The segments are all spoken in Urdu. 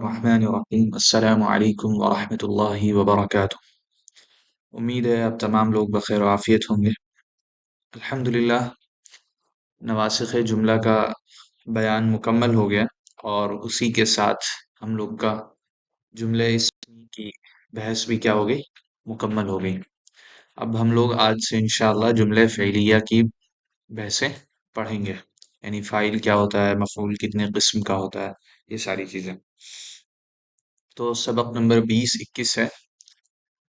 الرحمن الرحیم السلام علیکم ورحمۃ اللہ وبرکاتہ۔ امید ہے آپ تمام لوگ بخیر و عافیت ہوں گے۔ الحمدللہ نواسخ جملہ کا بیان مکمل ہو گیا اور اسی کے ساتھ ہم لوگ کا جملہ اسمی کی بحث بھی کیا ہو گئی، مکمل ہو گئی۔ اب ہم لوگ آج سے انشاءاللہ جملہ فعلیہ کی بحثیں پڑھیں گے، یعنی فاعل کیا ہوتا ہے، مفعول کتنے قسم کا ہوتا ہے، یہ ساری چیزیں۔ تو سبق نمبر 20-21 ہے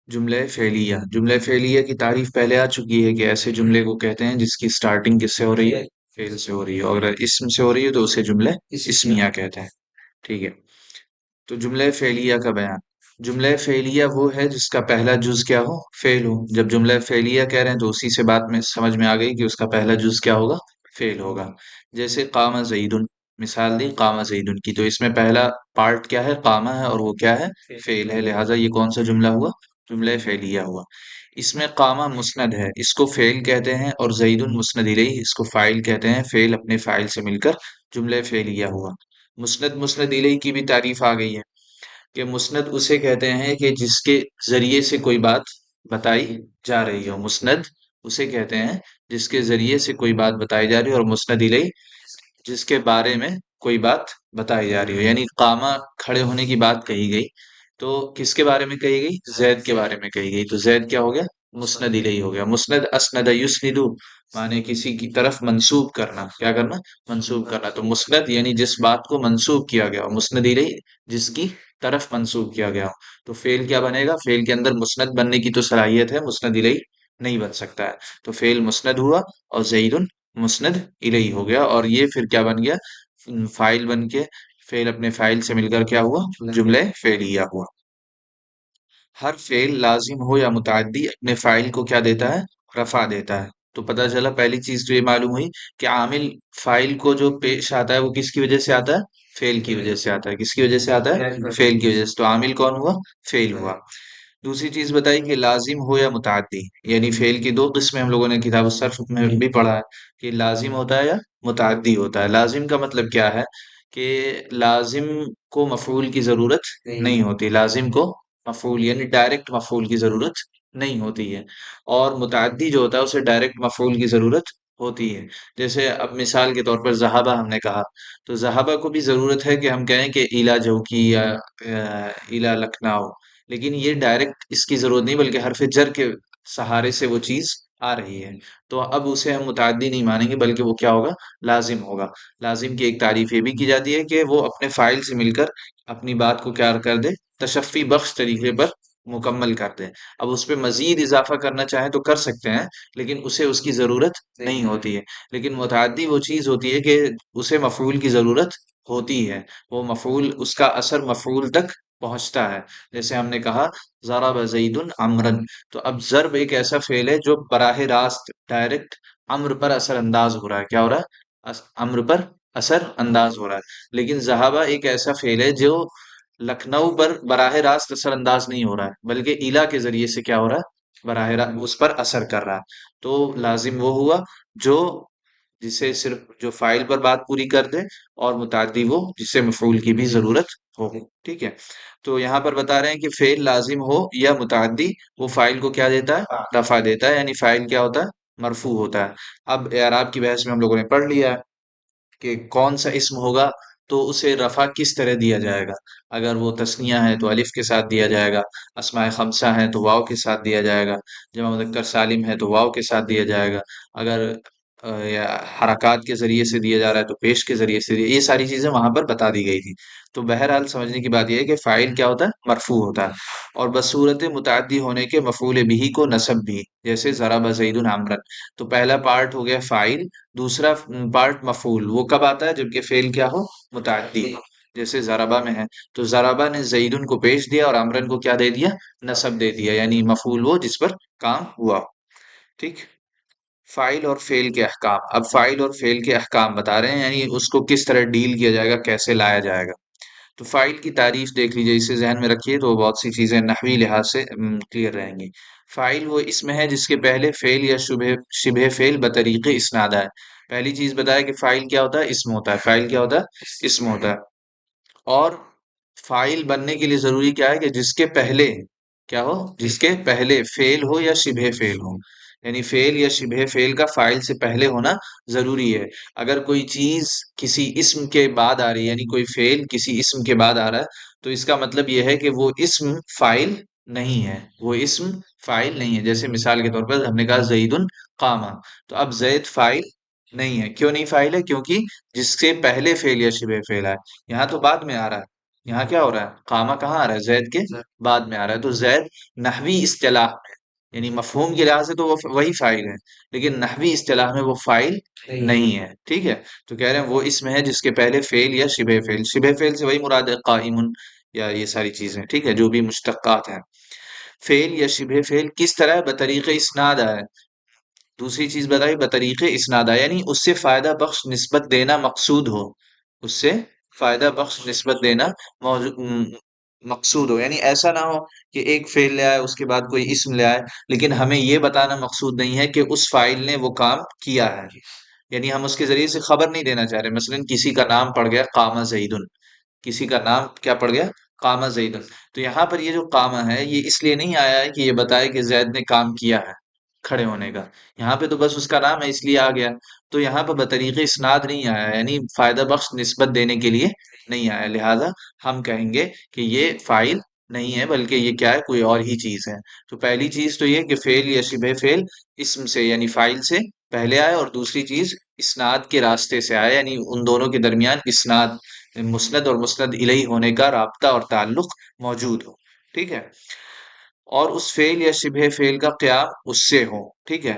جملہ فعلیہ۔ جملہ فعلیہ کی تعریف پہلے آ چکی ہے کہ ایسے جملے کو کہتے ہیں جس کی سٹارٹنگ کس سے ہو رہی ہے، فعل سے ہو رہی ہے، اور اگر اسم سے ہو رہی ہے تو اسے جملہ اسمیہ کہتے ہیں۔ ٹھیک ہے، تو جملہ فعلیہ کا بیان۔ جملہ فعلیہ وہ ہے جس کا پہلا جز کیا ہو، فعل ہو۔ جب جملہ فعلیہ کہہ رہے ہیں تو اسی سے بات میں سمجھ میں آ گئی کہ اس کا پہلا جز کیا ہوگا، فعل ہوگا۔ جیسے قام زیدن، مثال دی قام زیدن کی، تو اس میں پہلا پارٹ کیا ہے، قامہ ہے، اور وہ کیا ہے، فعل ہے، لہٰذا یہ کون سا جملہ ہوا، جملہ فعلیہ ہوا۔ اس میں قامہ مسند ہے، اس کو فعل کہتے ہیں، اور زیدن مسند الیہ، اس کو فاعل کہتے ہیں۔ فعل اپنے فاعل سے مل کر جملہ فعلیہ ہوا۔ مسند الیہ کی بھی تعریف آ گئی ہے کہ مسند اسے کہتے ہیں کہ جس کے ذریعے سے کوئی بات بتائی جا رہی ہو۔ مسند اسے کہتے ہیں جس کے ذریعے سے کوئی بات بتائی جا رہی ہے، اور مسند الیہ جس کے بارے میں کوئی بات بتائی جا رہی ہو۔ یعنی قامہ کھڑے ہونے کی بات کہی گئی تو کس کے بارے میں کہی گئی، زید کے بارے میں کہی گئی، تو زید کیا ہو گیا، مسند الیہ ہو گیا۔ مسند اسند یسند مانے کسی کی طرف منسوب کرنا، کیا کرنا، منسوب کرنا۔ تو مسند یعنی جس بات کو منسوب کیا گیا ہو، مسند الیہ جس کی طرف منسوب کیا گیا ہو۔ تو فعل کیا بنے گا، فعل کے اندر مسند بننے کی تو صلاحیت ہے، مسند الیہ نہیں بن سکتا ہے، تو فعل مسند ہوا اور زید مسند الیہ ہو گیا، اور یہ پھر کیا بن گیا، فاعل بن کے فعل اپنے فاعل سے مل کر کیا ہوا، جملہ فعلیہ ہوا۔ ہر فعل لازم ہو یا متعدی اپنے فاعل کو کیا دیتا ہے، رفع دیتا ہے۔ تو پتہ چلا پہلی چیز تو یہ معلوم ہوئی کہ عامل فاعل کو جو پیش آتا ہے وہ کس کی وجہ سے آتا ہے، فعل کی وجہ سے آتا ہے۔ کس کی وجہ سے آتا ہے، فعل کی وجہ سے، تو عامل کون ہوا، فعل ہوا۔ دوسری چیز بتائی کہ لازم ہو یا متعدی، یعنی فعل کی دو قسمیں ہم لوگوں نے کتاب الصرف میں بھی پڑھا ہے کہ لازم ہوتا ہے یا متعدی ہوتا ہے۔ لازم کا مطلب کیا ہے کہ لازم کو مفعول کی ضرورت نہیں ہوتی، لازم کو مفعول یعنی ڈائریکٹ مفعول کی ضرورت نہیں ہوتی ہے، اور متعدی جو ہوتا ہے اسے ڈائریکٹ مفعول کی ضرورت ہوتی ہے۔ جیسے اب مثال کے طور پر ذہبہ ہم نے کہا، تو ذہبہ کو بھی ضرورت ہے کہ ہم کہیں کہ ایلا جوکی یا ایلا لکھنؤ، لیکن یہ ڈائریکٹ اس کی ضرورت نہیں، بلکہ حرف جر کے سہارے سے وہ چیز آ رہی ہے، تو اب اسے ہم متعدی نہیں مانیں گے، بلکہ وہ کیا ہوگا، لازم ہوگا۔ لازم کی ایک تعریف یہ بھی کی جاتی ہے کہ وہ اپنے فاعل سے مل کر اپنی بات کو کیا کر دے، تشفی بخش طریقے پر مکمل کر دیں۔ اب اس پہ مزید اضافہ کرنا چاہیں تو کر سکتے ہیں، لیکن اسے اس کی ضرورت نہیں ہوتی ہے۔ لیکن متعدی وہ چیز ہوتی ہے کہ اسے مفعول کی ضرورت ہوتی ہے، وہ مفعول، اس کا اثر مفعول تک پہنچتا ہے۔ جیسے ہم نے کہا ضرب زید عمرا، تو اب ضرب ایک ایسا فعل ہے جو براہ راست ڈائریکٹ امر پر اثر انداز ہو رہا ہے، کیا ہو رہا ہے، امر پر اثر انداز ہو رہا ہے۔ لیکن ذہابہ ایک ایسا فعل ہے جو لکھنؤ پر براہ راست اثر انداز نہیں ہو رہا ہے، بلکہ ایلا کے ذریعے سے کیا ہو رہا ہے، براہ راست اس پر اثر کر رہا ہے۔ تو لازم وہ ہوا جو جسے صرف جو فاعل پر بات پوری کر دے، اور متعدی وہ جسے مفعول کی بھی ضرورت ہو۔ ٹھیک ہے، تو یہاں پر بتا رہے ہیں کہ فعل لازم ہو یا متعدی وہ فاعل کو کیا دیتا ہے، رفع دیتا ہے، یعنی فاعل کیا ہوتا ہے، مرفوع ہوتا ہے۔ اب اعراب کی بحث میں ہم لوگوں نے پڑھ لیا ہے کہ کون سا اسم ہوگا تو اسے رفع کس طرح دیا جائے گا۔ اگر وہ تثنیہ ہے تو الف کے ساتھ دیا جائے گا، اسماء خمسہ ہیں تو واو کے ساتھ دیا جائے گا، جمع مذکر سالم ہے تو واو کے ساتھ دیا جائے گا، اگر یا حرکات کے ذریعے سے دیا جا رہا ہے تو پیش کے ذریعے سے یہ ساری چیزیں وہاں پر بتا دی گئی تھی۔ تو بہرحال سمجھنے کی بات یہ ہے کہ فاعل کیا ہوتا ہے، مرفوع ہوتا ہے، اور بصورت متعدی ہونے کے مفعول بھی کو نصب بھی، جیسے ضرب زید عمرا، تو پہلا پارٹ ہو گیا فاعل، دوسرا پارٹ مفعول، وہ کب آتا ہے جبکہ فعل کیا ہو، متعدی ہو۔ جیسے ضربہ میں ہے تو ضربہ نے زیدن کو پیش دیا اور عمرن کو کیا دے دیا، نصب دے دیا، یعنی مفعول وہ جس پر کام ہوا۔ ٹھیک، فاعل اور فعل کے احکام۔ اب فاعل اور فعل کے احکام بتا رہے ہیں، یعنی اس کو کس طرح ڈیل کیا جائے گا، کیسے لایا جائے گا۔ تو فاعل کی تعریف دیکھ لیجئے، اسے ذہن میں رکھیے تو بہت سی چیزیں نحوی لحاظ سے کلیئر رہیں گی۔ فاعل وہ اسم ہے جس کے پہلے فعل یا شبہ فعل بطریق اسناد ہے۔ پہلی چیز بتایا کہ فاعل کیا ہوتا ہے، اسم ہوتا ہے۔ فاعل کیا ہوتا ہے، اسم ہوتا ہے، اور فائل بننے کے لیے ضروری کیا ہے کہ جس کے پہلے کیا ہو، جس کے پہلے فعل ہو یا شبہ فعل ہو، یعنی فعل یا شبہ فعل کا فائل سے پہلے ہونا ضروری ہے۔ اگر کوئی چیز کسی اسم کے بعد آ رہی ہے، یعنی کوئی فعل کسی اسم کے بعد آ رہا ہے، تو اس کا مطلب یہ ہے کہ وہ اسم فائل نہیں ہے، وہ اسم فائل نہیں ہے۔ جیسے مثال کے طور پر ہم نے کہا زید قامہ، تو اب زید فائل نہیں ہے۔ کیوں نہیں فائل ہے؟ کیونکہ جس سے پہلے فعل یا شبہ فعل ہے، یہاں تو بعد میں آ رہا ہے۔ یہاں کیا ہو رہا ہے؟ قامہ کہاں آ رہا ہے؟ زید کے بعد میں آ رہا ہے۔ تو زید نحوی اصطلاح میں، یعنی مفہوم کے لحاظ سے تو وہ وہی فائل ہے، لیکن نحوی اصطلاح میں وہ فائل نہیں ہے، ٹھیک ہے؟ تو کہہ رہے ہیں وہ اسم ہے جس کے پہلے فعل یا شبہ فعل، شبہ فعل سے وہی مراد ہے قائم یا یہ ساری چیزیں، ٹھیک ہے، جو بھی مشتقات ہیں۔ فعل یا شبہ فعل کس طرح؟ بطریق اسناد آئے۔ دوسری چیز بتائی بطریق اسناد آئے، یعنی اس سے فائدہ بخش نسبت دینا مقصود ہو، اس سے فائدہ بخش نسبت دینا مقصود ہو، یعنی ایسا نہ ہو کہ ایک فعل لے آئے اس کے بعد کوئی اسم لے آئے، لیکن ہمیں یہ بتانا مقصود نہیں ہے کہ اس فاعل نے وہ کام کیا ہے، یعنی ہم اس کے ذریعے سے خبر نہیں دینا چاہ رہے۔ مثلا کسی کا نام پڑ گیا قامہ زیدن، کسی کا نام کیا پڑ گیا؟ قامہ زیدن، تو یہاں پر یہ جو قامہ ہے یہ اس لیے نہیں آیا ہے کہ یہ بتائے کہ زید نے کام کیا ہے کھڑے ہونے کا، یہاں پہ تو بس اس کا نام ہے اس لیے آ گیا، تو یہاں پہ بطریق اسناد نہیں آیا ہے، یعنی فائدہ بخش نسبت دینے کے لیے نہیں آیا، لہذا ہم کہیں گے کہ یہ فائل نہیں ہے بلکہ یہ کیا ہے؟ کوئی اور ہی چیز ہے۔ تو پہلی چیز تو یہ کہ فعل یا شبہ فعل اسم سے یعنی فائل سے پہلے آئے، اور دوسری چیز اسناد کے راستے سے آئے، یعنی ان دونوں کے درمیان اسناد، مسند اور مسند الیہ ہونے کا رابطہ اور تعلق موجود ہو، ٹھیک ہے، اور اس فعل یا شبہ فعل کا قیام اس سے ہو، ٹھیک ہے۔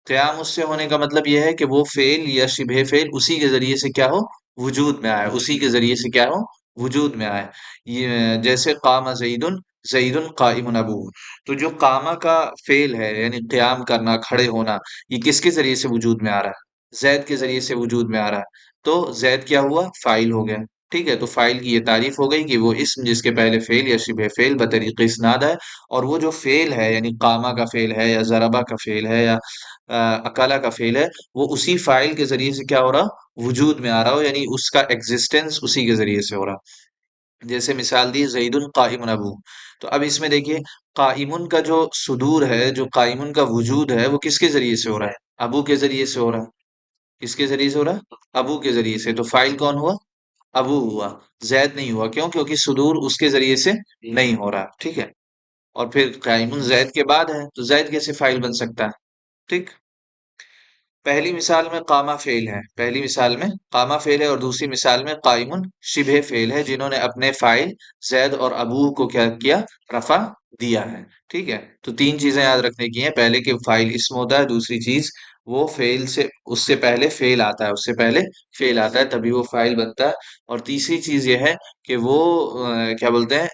قیام اس سے ہونے کا مطلب یہ ہے کہ وہ فعل یا شبہ فعل اسی کے ذریعے سے کیا ہو؟ وجود میں آئے، اسی کے ذریعے سے کیا ہو؟ وجود میں آئے۔ یہ جیسے قام زیدن، زیدن قائم ابوہ، تو جو قامہ کا فعل ہے یعنی قیام کرنا، کھڑے ہونا، یہ کس کے ذریعے سے وجود میں آ رہا ہے؟ زید کے ذریعے سے وجود میں آ رہا ہے، تو زید کیا ہوا؟ فاعل ہو گیا، ٹھیک ہے۔ تو فاعل کی یہ تعریف ہو گئی کہ وہ اسم جس کے پہلے فعل یا شبہ فعل بطریق اسناد ہے، اور وہ جو فعل ہے یعنی قامہ کا فعل ہے یا ضربہ کا فعل ہے یا اکالا کا فعل ہے، وہ اسی فاعل کے ذریعے سے کیا ہو رہا؟ وجود میں آ رہا ہو، یعنی اس کا ایگزسٹنس اسی کے ذریعے سے ہو رہا۔ جیسے مثال دی زید قائم ابو، تو اب اس میں دیکھیے قائمن کا جو صدور ہے، جو قائمن کا وجود ہے، وہ کس کے ذریعے سے ہو رہا ہے؟ ابو کے ذریعے سے ہو رہا ہے۔ کس کے ذریعے سے ہو رہا ہے؟ ابو کے ذریعے سے، تو فاعل کون ہوا؟ ابو ہوا، زید نہیں ہوا، کیوں؟ کیونکہ صدور اس کے ذریعے سے نہیں ہو رہا، ٹھیک ہے۔ اور پھر قائمن زید کے بعد ہے، تو زید کیسے فاعل بن سکتا ہے؟ ٹھیک، پہلی مثال میں قامہ فعل ہے، پہلی مثال میں قامہ فعل ہے، اور دوسری مثال میں قائمن شبہ فعل ہے، جنہوں نے اپنے فاعل زید اور ابو کو کیا کیا؟ رفع دیا ہے، ٹھیک ہے۔ تو تین چیزیں یاد رکھنے کی ہیں، پہلے کہ فاعل اسم ہوتا ہے، دوسری چیز وہ فعل سے اس سے پہلے فعل آتا ہے، اس سے پہلے فعل آتا ہے تبھی وہ فاعل بنتا ہے، اور تیسری چیز یہ ہے کہ وہ کیا بولتے ہیں،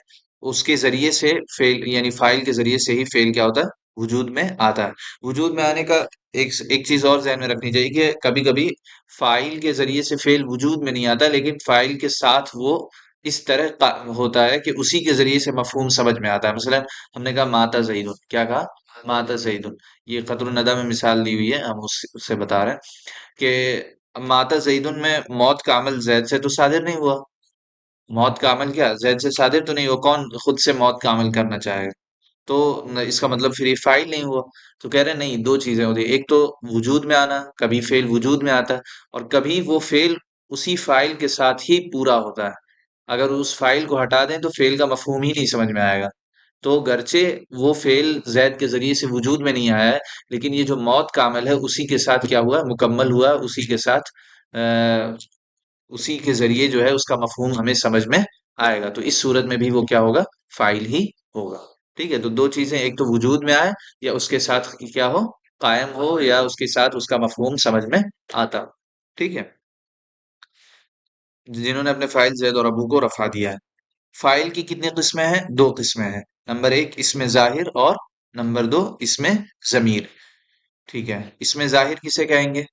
اس کے ذریعے سے فعل یعنی فاعل کے ذریعے سے ہی فعل کیا ہوتا ہے؟ وجود میں آتا ہے۔ وجود میں آنے کا ایک چیز اور ذہن میں رکھنی چاہیے کہ کبھی کبھی فاعل کے ذریعے سے فعل وجود میں نہیں آتا، لیکن فاعل کے ساتھ وہ اس طرح ہوتا ہے کہ اسی کے ذریعے سے مفہوم سمجھ میں آتا ہے۔ مثلا ہم نے کہا ماتا زیدن، کیا کہا؟ ماتا زیدن، یہ قطر الندی میں مثال دی ہوئی ہے، ہم اس سے بتا رہے ہیں کہ ماتا زیدن میں موت کا عمل زید سے تو صادر نہیں ہوا، موت کا عمل کیا زید سے صادر تو نہیں ہوا، کون خود سے موت کا عمل کرنا چاہے گا؟ تو اس کا مطلب پھر یہ فاعل نہیں ہوا۔ تو کہہ رہے ہیں نہیں، دو چیزیں ہوتی ہیں، ایک تو وجود میں آنا، کبھی فعل وجود میں آتا ہے، اور کبھی وہ فعل اسی فاعل کے ساتھ ہی پورا ہوتا ہے، اگر اس فاعل کو ہٹا دیں تو فعل کا مفہوم ہی نہیں سمجھ میں آئے گا۔ تو گرچہ وہ فعل زید کے ذریعے سے وجود میں نہیں آیا ہے، لیکن یہ جو موت کا عمل ہے اسی کے ساتھ کیا ہوا؟ مکمل ہوا، اسی کے ساتھ اسی کے ذریعے جو ہے اس کا مفہوم ہمیں سمجھ میں آئے گا، تو اس صورت میں بھی وہ کیا ہوگا؟ فاعل ہی ہوگا، ٹھیک ہے۔ تو دو چیزیں، ایک تو وجود میں آئے یا اس کے ساتھ کیا ہو؟ قائم ہو، یا اس کے ساتھ اس کا مفہوم سمجھ میں آتا ہو، ٹھیک ہے۔ جنہوں نے اپنے فاعل زید اور ابو کو رفع دیا ہے۔ فاعل کی کتنی قسمیں ہیں؟ دو قسمیں ہیں، نمبر ایک اسم ظاہر، اور نمبر دو اسم ضمیر، ٹھیک ہے۔ اسم ظاہر کسے کہیں گے؟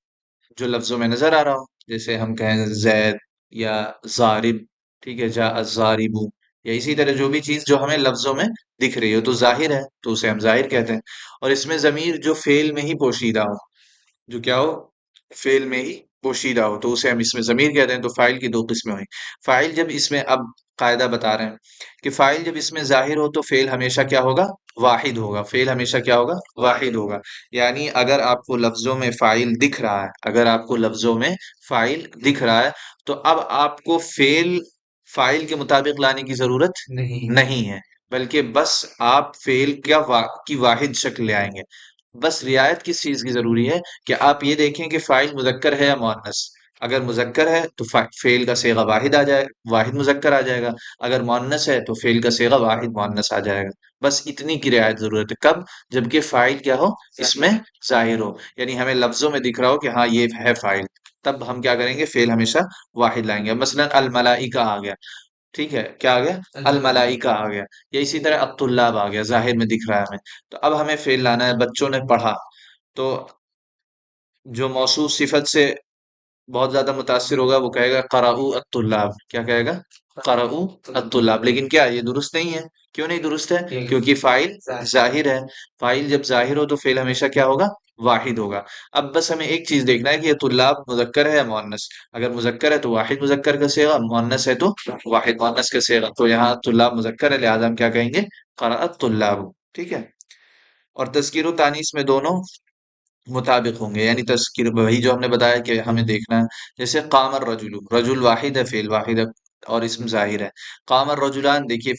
جو لفظوں میں نظر آ رہا ہو، جیسے ہم کہیں زید یا ضارب، ٹھیک ہے، جاء الضارب، یا اسی طرح جو بھی چیز جو ہمیں لفظوں میں دکھ رہی ہو تو ظاہر ہے، تو اسے ہم ظاہر کہتے ہیں۔ اور اس میں ضمیر جو فعل میں ہی پوشیدہ ہو، جو کیا ہو؟ فعل میں ہی پوشیدہ ہو تو اسے ہم اس میں ضمیر کہتے ہیں. تو فاعل کی دو قسمیں ہوئی. فاعل جب اس میں اب قاعدہ بتا رہے ہیں کہ فاعل جب اس میں ظاہر ہو تو فعل ہمیشہ کیا ہوگا؟ واحد ہوگا. فعل ہمیشہ کیا ہوگا؟ واحد ہوگا. یعنی اگر آپ کو لفظوں میں فاعل دکھ رہا ہے، اگر آپ کو لفظوں میں فاعل دکھ رہا ہے تو اب آپ کو فعل فاعل کے مطابق لانے کی ضرورت نہیں ہے، بلکہ بس آپ فعل کی واحد شکل لے آئیں گے. بس رعایت کس چیز کی ضروری ہے کہ آپ یہ دیکھیں کہ فاعل مذکر ہے یا مؤنث. اگر مذکر ہے تو فعل کا صیغہ واحد آ جائے، واحد مذکر آ جائے گا. اگر مؤنث ہے تو فعل کا صیغہ واحد مؤنث آ جائے گا. بس اتنی کی رعایت ضرورت ہے. کب؟ جبکہ فاعل کیا ہو؟ اس میں ظاہر ہو، یعنی ہمیں لفظوں میں دکھ رہا ہو کہ ہاں یہ ہے فاعل، تب ہم کیا کریں گے؟ فعل ہمیشہ واحد لائیں گے. مثلا الملائکہ آ گیا، ٹھیک ہے، کیا آ گیا؟ الملائکہ آ گیا. یا اسی طرح الطلاب آ گیا، ظاہر میں دکھ رہا ہے ہمیں. تو اب ہمیں فعل لانا ہے. بچوں نے پڑھا، تو جو موصوف صفت سے بہت زیادہ متاثر ہوگا وہ کہے گا قرأوا الطلاب. کیا کہے گا؟ قرأوا الطلاب. لیکن کیا یہ درست نہیں ہے؟ کیوں نہیں درست ہے؟ کیونکہ فاعل ظاہر ہے. فاعل جب ظاہر ہو تو فعل ہمیشہ کیا ہوگا؟ واحد ہوگا. اب بس ہمیں ایک چیز دیکھنا ہے کہ یہ طلاب مذکر ہے یا مؤنث. اگر مذکر ہے تو واحد مذکر کا صیغہ، مؤنث ہے تو واحد مؤنث کا صیغہ. تو یہاں طلاب مذکر ہے، لہذا ہم کیا کہیں گے؟ قرأ الطلاب. ٹھیک ہے. اور تذکیر و تانیث میں دونوں مطابق ہوں گے. یعنی تذکیر وہی جو ہم نے بتایا کہ ہمیں دیکھنا ہے. جیسے قام الرجل، رجل واحد ہے، فعل واحد ہے اور اسم ظاہر ہے. قام الرجلان، دیکھیے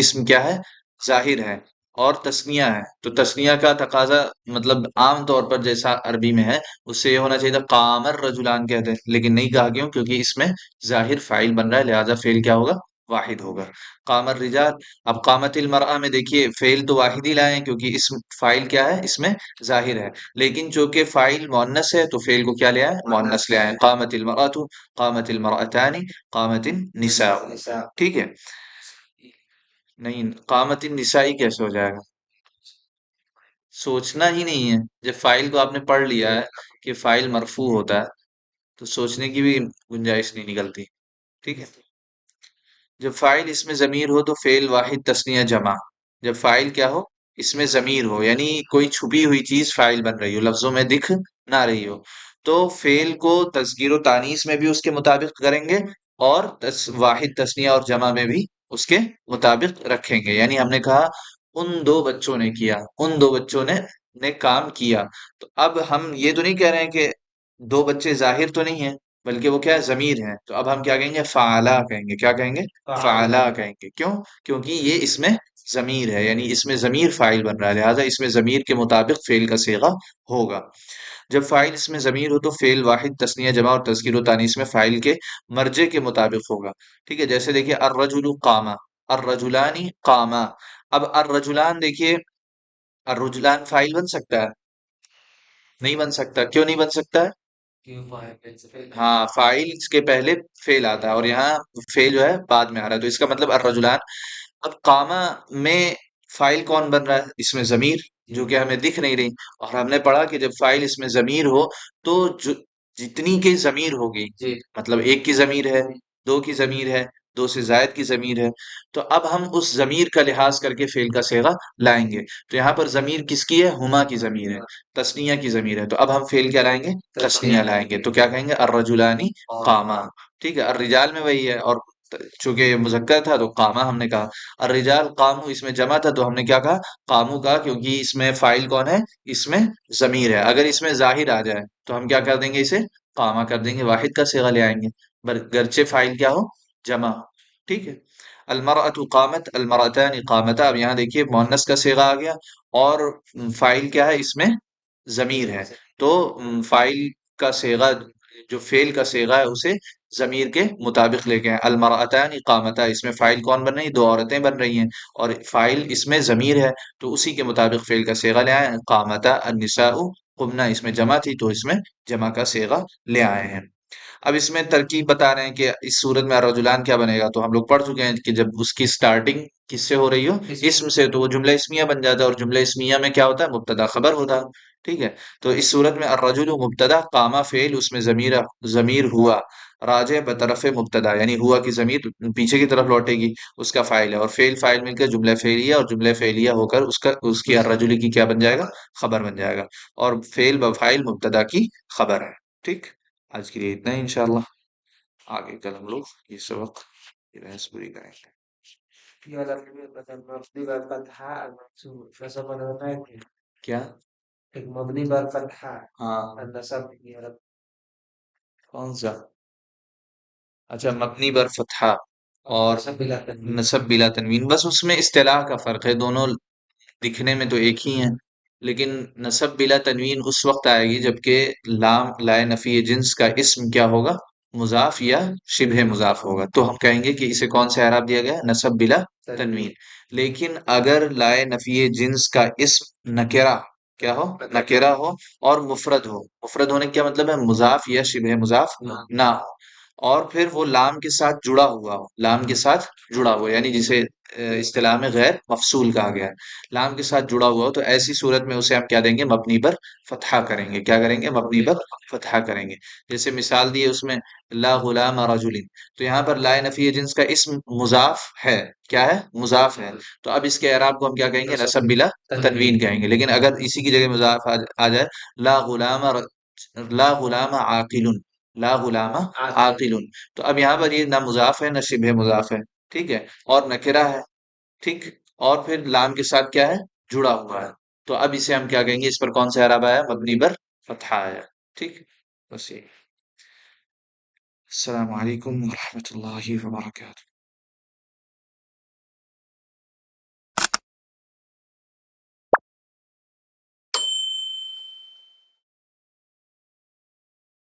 اسم کیا ہے؟ ظاہر ہے اور تثنیہ ہے. تو تثنیہ کا تقاضا مطلب عام طور پر جیسا عربی میں ہے اس سے یہ ہونا چاہیے تھا قام الرجلان کہتے ہیں، لیکن نہیں کہا. کیوں؟ کیونکہ اس میں ظاہر فاعل بن رہا ہے، لہذا فعل کیا ہوگا؟ واحد ہوگا. قام الرجال. اب قامت المرأة میں دیکھیے فعل تو واحد ہی لائے ہیں کیونکہ اسم فاعل کیا ہے؟ اس میں ظاہر ہے. لیکن چونکہ فاعل مؤنث ہے تو فعل کو کیا لے آئے؟ مؤنث لے آئے. قامت المرأة، قامت المرأتان، قامت النساء. ٹھیک ہے. نہیں، قامت النساء کیسے ہو جائے گا؟ سوچنا ہی نہیں ہے. جب فاعل کو آپ نے پڑھ لیا ہے کہ فاعل مرفوع ہوتا ہے تو سوچنے کی بھی گنجائش نہیں نکلتی. ٹھیک ہے. جب فاعل اس میں ضمیر ہو تو فعل واحد تثنیہ جمع. جب فاعل کیا ہو؟ اس میں ضمیر ہو، یعنی کوئی چھپی ہوئی چیز فاعل بن رہی ہو، لفظوں میں دکھ نہ رہی ہو، تو فعل کو تذکیر و تانیث میں بھی اس کے مطابق کریں گے اور واحد تثنیہ اور جمع میں بھی اس کے مطابق رکھیں گے. یعنی ہم نے کہا ان دو بچوں نے کیا، ان دو بچوں نے کام کیا. تو اب ہم یہ تو نہیں کہہ رہے ہیں کہ دو بچے ظاہر تو نہیں ہیں، بلکہ وہ کیا ہے؟ ضمیر ہیں. تو اب ہم کیا کہیں گے؟ فعلا کہیں گے. کیا کہیں گے؟ فعلا کہیں گے. کیوں؟ کیونکہ یہ اس میں ضمیر ہے، یعنی اس میں ضمیر فاعل بن رہا ہے، لہذا اس میں ضمیر کے مطابق فعل کا صیغہ ہوگا. جب فاعل اس میں ضمیر ہو تو فعل واحد تثنیہ جمع اور تذکیر و تانیث میں فاعل کے مرجع کے مطابق ہوگا. ٹھیک ہے. جیسے دیکھیے الرجل قاما، الرجلان قاما. اب الرجلان دیکھیے، الرجلان فاعل بن سکتا ہے؟ نہیں بن سکتا. کیوں نہیں بن سکتا ہے؟ ہاں، فاعل اس کے پہلے فعل آتا ہے اور یہاں فعل جو ہے بعد میں آ رہا ہے، تو اس کا مطلب الرجلان. اب قامہ میں فاعل کون بن رہا ہے؟ اس میں ضمیر، جو کہ ہمیں دکھ نہیں رہی. اور ہم نے پڑھا کہ جب فاعل اس میں ضمیر ہو تو جتنی کی ضمیر ہوگی، مطلب ایک کی ضمیر ہے، دو کی ضمیر ہے، دو سے زائد کی ضمیر ہے، تو اب ہم اس ضمیر کا لحاظ کر کے فعل کا صیغہ لائیں گے. تو یہاں پر ضمیر کس کی ہے؟ ہما کی ضمیر ہے، تثنیہ کی ضمیر ہے. تو اب ہم فعل کیا لائیں گے؟ تثنیہ لائیں گے. تو کیا کہیں گے؟ الرجلانی قاما. ٹھیک ہے. الرجال میں وہی ہے، اور چونکہ یہ مذکر تھا تو قامہ ہم نے کہا. الرجال قامو اس میں جمع تھا تو ہم نے کیا کہا؟ قامو کہا، کیونکہ اس میں فاعل کون ہے؟ اس میں ضمیر ہے. اگر اس میں ظاہر آ جائے تو ہم کیا کر دیں گے؟ اسے قامہ کر دیں گے، واحد کا صیغہ لے آئیں گے، گرچہ فاعل کیا ہو؟ جمع. ٹھیک ہے. المرأة قامت، المرأتان قامتا. اب یہاں دیکھیے مؤنث کا صیغہ آ گیا اور فاعل کیا ہے؟ اس میں ضمیر ہے. تو فاعل کا صیغہ، جو فعل کا صیغہ ہے اسے ضمیر کے مطابق لے کے ہیں. المرأتان قامتا، اس میں فاعل کون بن رہی ہیں؟ دو عورتیں بن رہی ہیں اور فاعل اس میں ضمیر ہے، تو اسی کے مطابق فعل کا صیغہ لے آئے ہیں. قامتا النساء قمنا، اس میں جمع تھی تو اس میں جمع کا صیغہ لے آئے ہیں. اب اس میں ترکیب بتا رہے ہیں کہ اس صورت میں الرجلان کیا بنے گا. تو ہم لوگ پڑھ چکے ہیں کہ جب اس کی سٹارٹنگ کس سے ہو رہی ہو؟ اسم سے، تو وہ جملہ اسمیہ بن جاتا ہے، اور جملہ اسمیہ میں کیا ہوتا ہے؟ مبتدا خبر ہوتا ہے. ٹھیک ہے. تو اس صورت میں الرجل مبتدا، قامہ فعل، اس میں ضمیر ہوا راجع بطرف مبتدا، یعنی ہوا کی ضمیر پیچھے کی طرف لوٹے گی، اس کا فاعل ہے، اور فعل فاعل مل کر جملہ فعلیہ، اور جملہ فعلیہ ہو کر اس کی الرجل کی کیا بن جائے گا؟ خبر بن جائے گا. اور فعل بفاعل مبتدا کی خبر ہے. ٹھیک. آج کے لیے اتنا ہی انشاءاللہ. آگے کل ہم لوگ یہ سبق یہ بحث پوری کریں گے. یہ والا مثلا مبنی بر فتحہ المنصوب نصب بنانا ہے کہ کیا؟ ایک مبنی بر فتحہ ہاں النصب یہ والا کون سا؟ اچھا مبنی بر فتحہ اور نصب بلا تنوین. نصب بلا تنوین، بس اس میں اصطلاح کا فرق ہے، دونوں دکھنے میں تو ایک ہی ہیں، لیکن نصب بلا تنوین اس وقت آئے گی جبکہ لام لائے نفی جنس کا اسم کیا ہوگا؟ مضاف یا شبہ مضاف ہوگا، تو ہم کہیں گے کہ اسے کون سے اعراب دیا گیا؟ نصب بلا تنوین. لیکن اگر لائے نفی جنس کا اسم نکرہ کیا ہو؟ نکرہ ہو اور مفرد ہو، مفرد ہونے کا کیا مطلب ہے؟ مضاف یا شبہ مضاف نہ ہو، اور پھر وہ لام کے ساتھ جڑا ہوا ہو، لام کے ساتھ جڑا ہوا یعنی جسے اصطلاح میں غیر مفصول کہا گیا ہے، لام کے ساتھ جڑا ہوا ہو، تو ایسی صورت میں اسے ہم کیا دیں گے؟ مبنی پر فتحہ کریں گے. کیا کریں گے؟ مبنی پر فتحہ کریں گے. جیسے مثال دی ہے اس میں لا غلام رجل، تو یہاں پر لا نفی جنس کا اسم مضاف ہے، کیا ہے؟ مضاف ہے، تو اب اس کے اعراب کو ہم کیا کہیں گے؟ نصب بلا تنوین کہیں گے. لیکن اگر اسی کی جگہ مضاف آ جائے لا غلام لا غلام عاقل، لا غلام عاقل، تو اب یہاں پر یہ نہ مضاف ہے نہ شبہ مضاف ہے، ٹھیک ہے، اور نکرہ ہے، ٹھیک، اور پھر لام کے ساتھ کیا ہے؟ جڑا ہوا ہے، تو اب اسے ہم کیا کہیں گے؟ اس پر کون سا اعراب آیا؟ مبنی پر فتحہ آیا. ٹھیک، بس یہ. السلام علیکم ورحمۃ اللہ وبرکاتہ.